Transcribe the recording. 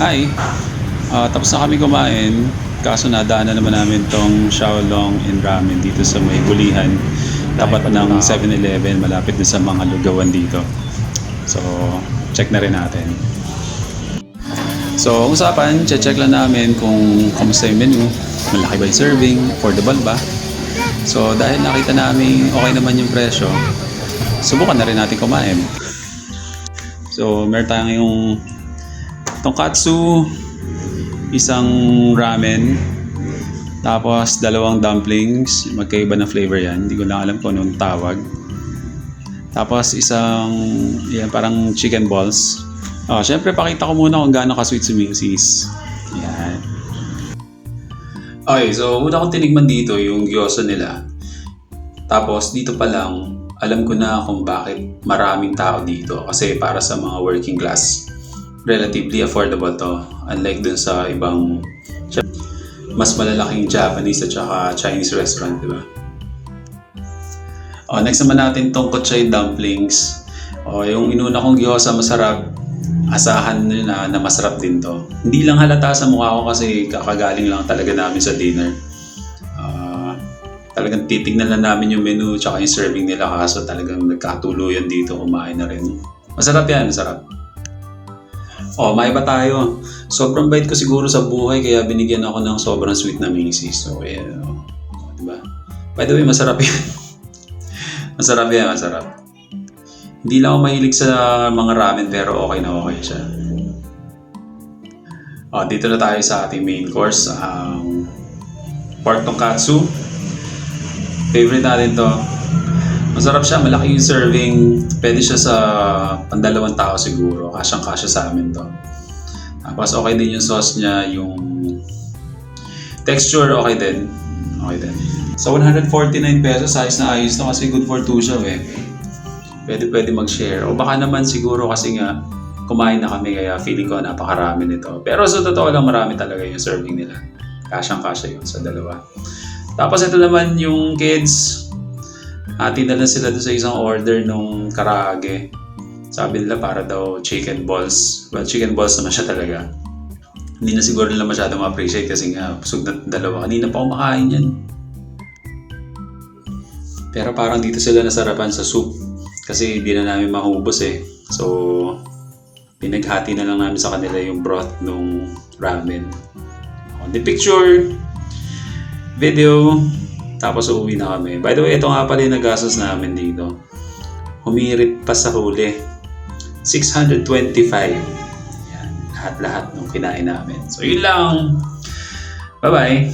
Hi! Tapos na kami kumain. Kaso nadaanan naman namin tong Xiaolong and Ramen dito sa may Bulihan. Dapat ng 7-Eleven, malapit na sa mga lugawan dito. So, check na rin natin. So, ang usapan, check lang namin kung kamusta yung menu, malaki ba yung serving, affordable ba. So, dahil nakita namin okay naman yung presyo, subukan na rin natin kumain. So, meron tayong yung tonkatsu, isang ramen, tapos dalawang dumplings, magkaiba na flavor yan, hindi ko lang alam kung anong tawag. Tapos isang, yan, parang chicken balls. Syempre pakita ko muna kung gaano ka-sweet si Mingsis. Yan. Okay, so una kong tinigman dito yung gyoza nila. Tapos dito pa lang, alam ko na kung bakit maraming tao dito. Kasi para sa mga working class, relatively affordable to. Unlike dun sa ibang mas malalaking Japanese at saka Chinese restaurant, di ba? Next naman natin tong gochujang dumplings. Yung inuna kong gyoza masarap. Asahan nyo na masarap din to. Hindi lang halata sa mukha ko kasi kakagaling lang talaga namin sa dinner. Talagang titignan lang namin yung menu tsaka yung serving nila kaso talagang nagkatuluyan dito, kumain na rin. Masarap yan, masarap. Maiba tayo. Sobrang bait ko siguro sa buhay kaya binigyan ako ng sobrang sweet na Mingsis. So, yeah. Diba? By the way, masarap yan. Masarap yan, masarap. Hindi lang ako mahilig sa mga ramen pero okay na okay siya. Dito na tayo sa ating main course. Pork tonkatsu. Favorite natin to. Masarap siya, malaki yung serving. Pwede siya sa pandalawang tao siguro. Kasyang-kasya sa amin to. Tapos okay din yung sauce niya, yung texture okay din. Okay din. Sa 149 pesos, ayos na ayos to kasi good for 2 siya eh. Pwede mag-share. O baka naman siguro kasi nga kumain na kami kaya feeling ko napakarami nito. Pero sa totoo lang marami talaga yung serving nila. Kasyang-kasya yun sa dalawa. Tapos ito naman yung kids. Tinala sila doon sa isang order nung karaage. Sabi nila para daw chicken balls. Well, chicken balls naman siya talaga. Hindi na siguro nila masyadong ma-appreciate kasi nga busog na dalawa. Kanina pa kumakain yan. Pero parang dito sila nasarapan sa soup. Kasi hindi na namin mahubos eh. So, pinaghati na lang namin sa kanila yung broth nung ramen. The picture, video, tapos uuwi na kami. By the way, ito nga pala yung nagastos namin dito. Humirit pa sa huli. 625. Yan, lahat-lahat nung kinain namin. So, yun lang. Bye-bye.